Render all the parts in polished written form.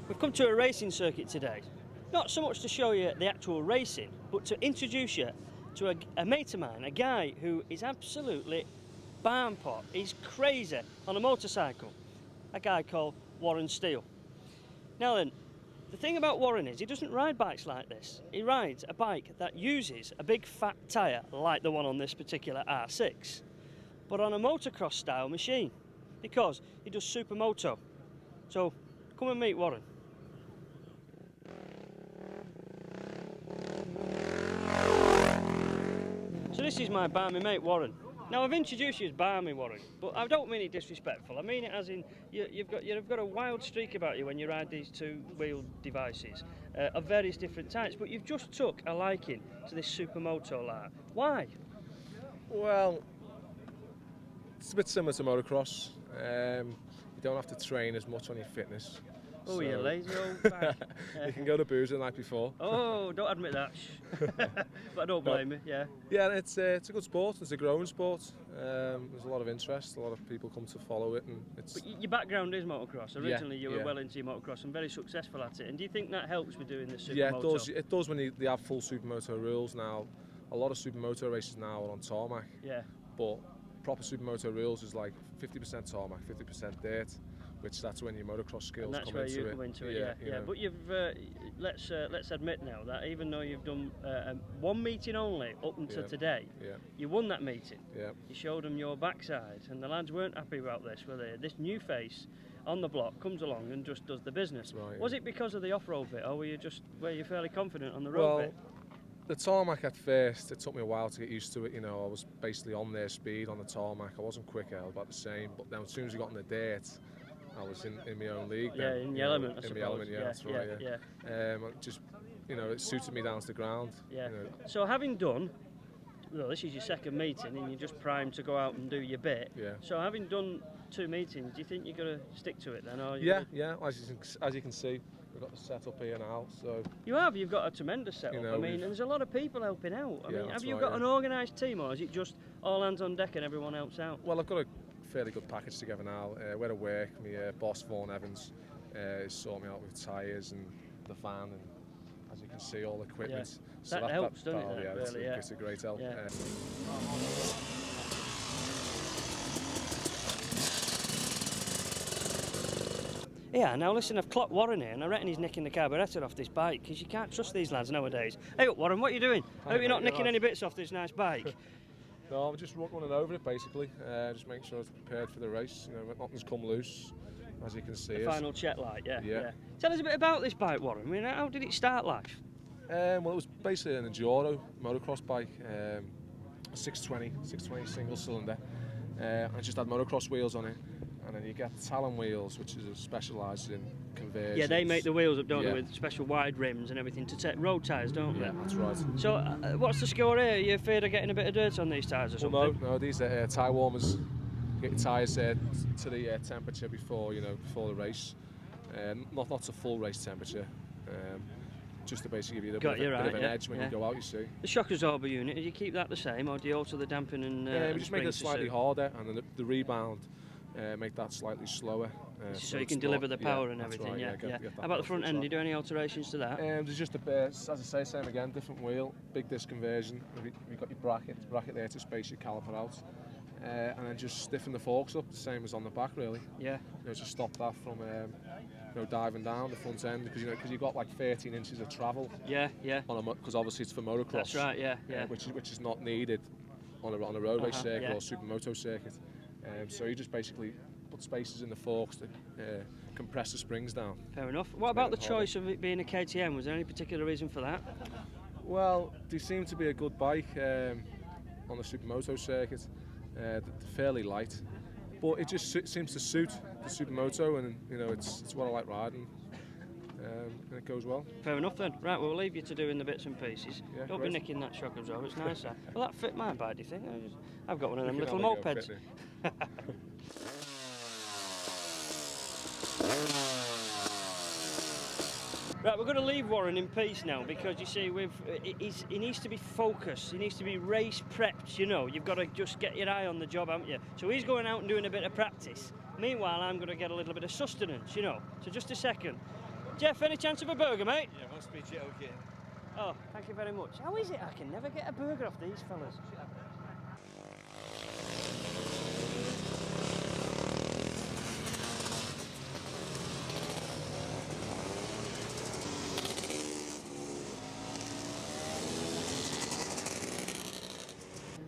We've come to a racing circuit today, not so much to show you the actual racing, but to introduce you to a mate of mine, a guy who is absolutely barn pot. He's crazy on a motorcycle, a guy called Warren Steele. Now then, the thing about Warren is he doesn't ride bikes like this. He rides a bike that uses a big fat tyre like the one on this particular R6, but on a motocross style machine, because he does Supermoto. So come and meet Warren. So this is my barmy mate Warren. Now I've introduced you as barmy Warren, but I don't mean it disrespectful. I mean it as in you've got a wild streak about you when you ride these two-wheel devices of various different types. But you've just took a liking to this Supermoto lar. Why? Well, it's a bit similar to motocross. You don't have to train as much on your fitness. Oh, you lazy old bag. You can go to booze the night before. Oh, don't admit that. But I don't blame you, yeah. Yeah, it's a good sport. It's a growing sport. There's a lot of interest. A lot of people come to follow it. And it's... But your background is motocross. Originally you were yeah. well into your motocross and very successful at it. And do you think that helps with doing the Supermoto? Yeah, it does when they have full Supermoto rules now. A lot of Supermoto races now are on tarmac. Yeah. But proper Supermoto rules is like 50% tarmac, 50% dirt, which that's when your motocross skills come into it. That's where you come into it, yeah. But you've let's admit now that even though you've done one meeting only up until today, you won that meeting. Yeah. You showed them your backside, and the lads weren't happy about this, were they? This new face on the block comes along and just does the business. Right, was it because of the off-road bit, or were you fairly confident on the road bit? The tarmac at first, it took me a while to get used to it. You know, I was basically on their speed on the tarmac. I wasn't quicker, I was about the same. But then as soon as we got in the dirt, I was in my own league. Yeah, then, in the element, I suppose. In the element, yeah, that's right. Yeah. Just, it suited me down to the ground. Yeah. So having done, well, this is your second meeting, and you're just primed to go out and do your bit. Yeah. So having done 2 meetings, do you think you're going to stick to it then? Or yeah. As you can see, we've got the setup here now. So you've got a tremendous setup. I mean, and there's a lot of people helping out. I mean, have you got an organised team, or is it just all hands on deck and everyone helps out? Well, I've got a fairly good package together now. Where to work, my boss Vaughan Evans is sorting me out with tyres and the van, and as you can see, all the equipment. Yeah. So that helps, doesn't it? Yeah, really, it's a great help. Yeah. Yeah, now listen, I've clocked Warren here and I reckon he's nicking the carburettor off this bike, because you can't trust these lads nowadays. Hey up, Warren, what are you doing? I hope you're not nicking any bits off this nice bike. No, I'm just running over it basically, just making sure it's prepared for the race. Nothing's come loose, as you can see. The final check light, yeah. Tell us a bit about this bike, Warren. I mean, how did it start life? Well, it was basically an enduro motocross bike, 620 single cylinder. I just had motocross wheels on it. And then you get Talon wheels, which is specialised in conversions. Yeah, they make the wheels up, don't they, with special wide rims and everything to take road tyres, don't they? Yeah, that's right. So, what's the score here? Are you afraid of getting a bit of dirt on these tyres or something? No, these are tyre warmers. Get your tyres to the temperature before the race. Not to full race temperature. Just to basically give you a bit of an edge when you go out, you see. The shock absorber unit, do you keep that the same, or do you alter the damping and we just make it slightly harder, and then the rebound. Make that slightly slower. So you can deliver the power and everything, right, yeah. How about the front end? Do you do any alterations to that? There's just as I say, same again, different wheel, big disc conversion. You've got your bracket there to space your caliper out. And then just stiffen the forks up, the same as on the back, really. Yeah. Just stop that from diving down the front end, because you've got like 13 inches of travel. Yeah. Because obviously it's for motocross. That's right, yeah. Which is not needed on a road race circuit or Supermoto circuit. So you just basically put spaces in the forks to compress the springs down. Fair enough. What about the choice of it being a KTM? Was there any particular reason for that? Well, they seem to be a good bike on the Supermoto circuit. They're fairly light, but it just seems to suit the Supermoto, and it's what I like riding. And it goes well. Fair enough then. Right, we'll leave you to doing the bits and pieces. Yeah, don't be nicking that shock absorber, it's nicer. Will that fit my bike, do you think? I've got one of them little mopeds. Right, we're going to leave Warren in peace now, because you see, he needs to be focused, he needs to be race prepped, You've got to just get your eye on the job, haven't you? So he's going out and doing a bit of practice. Meanwhile, I'm going to get a little bit of sustenance, So just a second. Jeff, any chance of a burger, mate? You must be joking. Oh, thank you very much. How is it I can never get a burger off these fellas?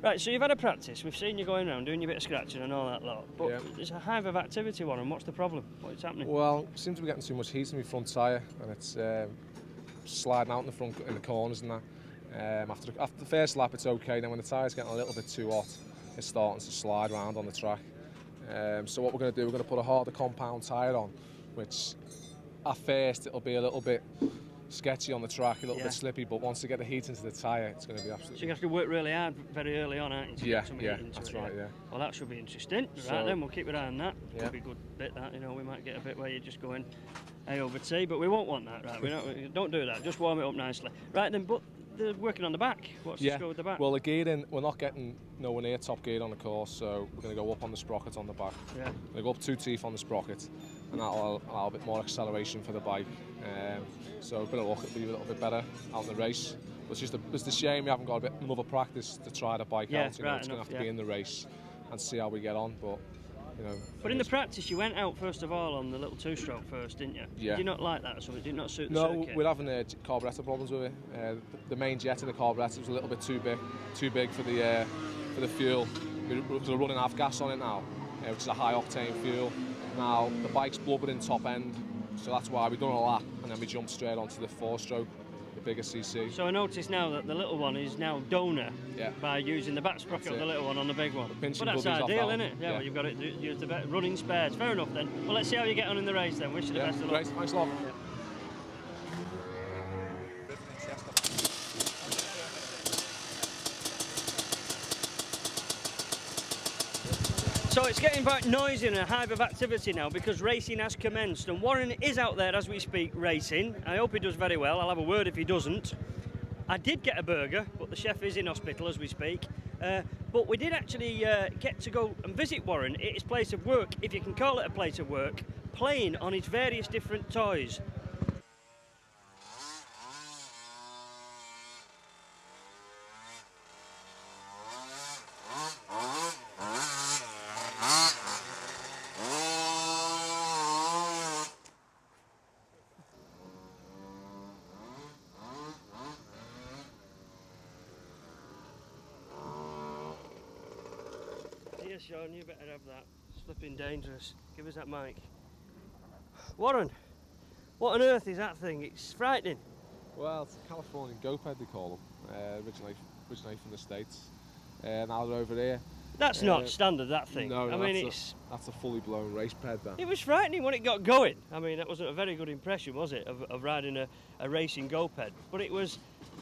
Right, so you've had a practice. We've seen you going around doing your bit of scratching and all that lot. But Yeah. there's a hive of activity, Warren. What's the problem? What's happening? Well, seem to be getting too much heat in my front tyre, and it's sliding out in the front in the corners and that. After the first lap, it's okay. Then when the tyre's getting a little bit too hot, it's starting to slide around on the track. So what we're going to do, we're going to put a harder compound tyre on, which at first it'll be a little bit sketchy on the track, a little bit slippy, but once you get the heat into the tyre, it's going to be absolutely... So you have to work really hard very early on, aren't you? To get some heat into that's it, right, yeah. Well, that should be interesting. So, Right then, we'll keep an eye on that. Yeah. Could be a good bit, that, you know, we might get a bit where you're just going A over T, but we won't want that, right? We don't do that, just warm it up nicely. Right then, but they're working on the back. What's the score with the back? Well, the gearing, we're not getting nowhere near top gear on the course, so we're going to go up on the sprocket on the back. Yeah. We're going to go up 2 teeth on the sprocket, and that'll allow a bit more acceleration for the bike. So a bit of luck, it'll be a little bit better out in the race. But it's a shame we haven't got another practice to try the bike out. You know, it's going to have to be in the race and see how we get on. But you know. But in the practice, you went out first of all on the little 2-stroke first, didn't you? Yeah. Did you not like that or something? Did it not suit the No, circuit? we're having carburettor problems with it. The main jet in the carburettor was a little bit too big for the fuel. We're running half-gas on it now, which is a high-octane fuel. Now, the bike's blubbering top end, so that's why we've done a lap, and then we jumped straight onto the 4-stroke, the bigger CC. So I noticed now that the little one is now donor by using the back sprocket of the little one on the big one. Pinching But that's buddies off ideal, that isn't one. it? Yeah, well, you've got to use the running spares. Fair enough then. Well, let's see how you get on in the race then. Wish you the best of luck. Great, thanks a lot. Yeah. So it's getting quite noisy and a hive of activity now because racing has commenced, and Warren is out there as we speak racing. I hope he does very well. I'll have a word if he doesn't. I did get a burger, but the chef is in hospital as we speak. But we did actually get to go and visit Warren at his place of work, if you can call it a place of work, playing on his various different toys. Yes, Sean, you better have that. Slipping dangerous. Give us that mic. Warren, what on earth is that thing? It's frightening. Well, it's a Californian GoPed, they call them, originally from the States. Now they're over here. That's not standard, that thing. No, I mean, that's a fully blown race ped, that. It was frightening when it got going. I mean, that wasn't a very good impression, was it, of riding a racing GoPed? But it was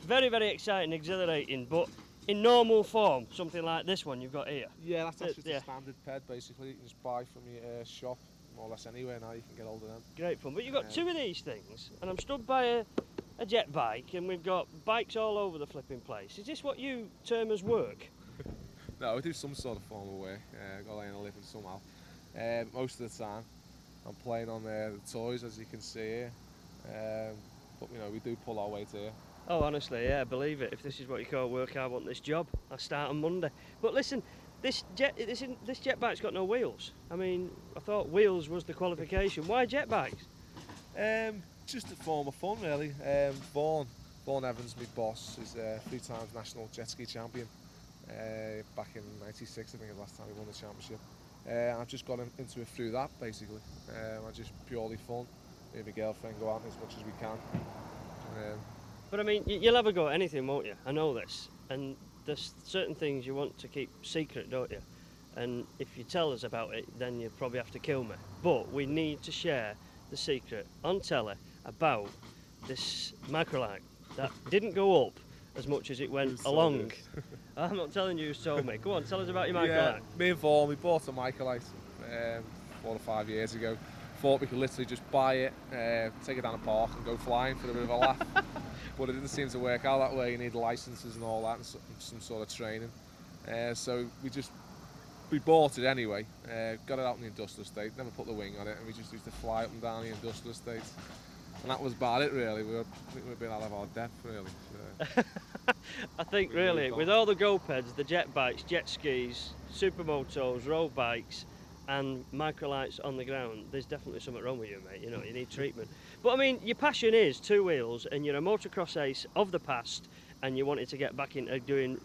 very, very exciting, exhilarating, but in normal form, something like this one you've got here. Yeah, that's just a standard ped, basically. You can just buy from your shop, more or less anywhere now. You can get hold of them. Great fun. But you've got 2 of these things, and I'm stood by a jet bike, and we've got bikes all over the flipping place. Is this what you term as work? No, I do some sort of form of work. Got to earn a living somehow. Most of the time, I'm playing on the toys, as you can see here. But you know, we do pull our weight here. Oh, honestly, yeah, believe it. If this is what you call work, I want this job. I start on Monday. But listen, this jet bike's got no wheels. I mean, I thought wheels was the qualification. Why jet bikes? Just a form of fun, really. Vaughan Evans, my boss, is a 3 times national jet ski champion. Back in '96, I think, the last time he won the championship. I've just got into it through that, basically. I just purely fun. Me and my girlfriend go out as much as we can. But I mean, you'll have a go at anything, won't you? I know this. And there's certain things you want to keep secret, don't you? And if you tell us about it, then you probably have to kill me. But we need to share the secret on telly about this microlight that didn't go up as much as it went along. I'm not telling you who told me. Go on, tell us about your microlight. Yeah, me and Vaughan, we bought a microlight 4 or 5 years ago. Thought we could literally just buy it, take it down the park and go flying for a bit of a laugh. But it didn't seem to work out that way. You need licenses and all that and some sort of training. So we bought it anyway, got it out in the industrial estate, never put the wing on it, and we just used to fly up and down the industrial estate. And that was about it, really. I think we've been out of our depth, really. So. I think really, with all the go-peds, the jet bikes, jet skis, supermotos, road bikes, and microlights on the ground, there's definitely something wrong with you, mate. You know, you need treatment. But I mean, your passion is two wheels, and you're a motocross ace of the past, and you wanted to get back into doing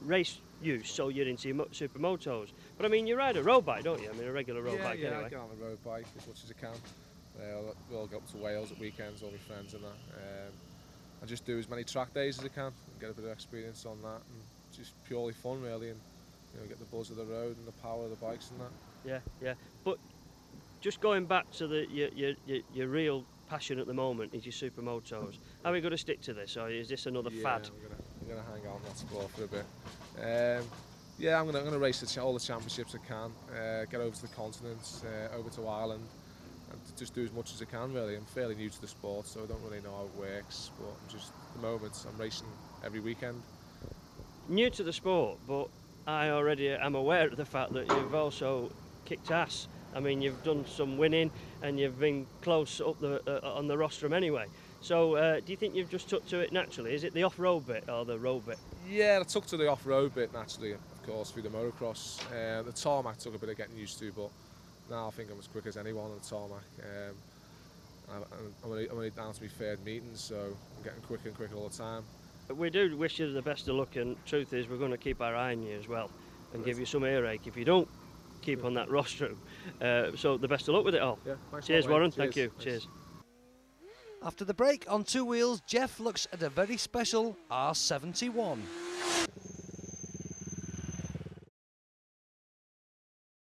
race use, so you're into your supermotos. But I mean, you ride a road bike, don't you? I mean, a regular road bike anyway. anyway. I get on the road bike as much as I can. We all go up to Wales at weekends, all my friends and that. I just do as many track days as I can and get a bit of experience on that, and just purely fun really, and get the buzz of the road and the power of the bikes and that. Yeah. But just going back to your real passion at the moment is your supermotos. Are we going to stick to this, or is this another fad? I'm gonna hang on that sport for a bit. I'm gonna race all the championships I can. Get over to the continent, over to Ireland. And just do as much as I can really. I'm fairly new to the sport, so I don't really know how it works, but at the moment I'm racing every weekend. New to the sport, but I already am aware of the fact that you've also kicked ass. I mean, you've done some winning and you've been close up on the rostrum anyway. So do you think you've just took to it naturally? Is it the off-road bit or the road bit? Yeah, I took to the off-road bit naturally, of course, through the motocross. The tarmac took a bit of getting used to, but now I think I'm as quick as anyone on the tarmac. I'm only down to my third meeting, so I'm getting quicker and quicker all the time. We do wish you the best of luck, and truth is we're going to keep our eye on you as well and give you some earache if you don't keep on that rostrum. So the best of luck with it all. Yeah, thanks. Cheers, Warren. Thank you. Thanks. Cheers. After the break on Two Wheels, Jeff looks at a very special R71.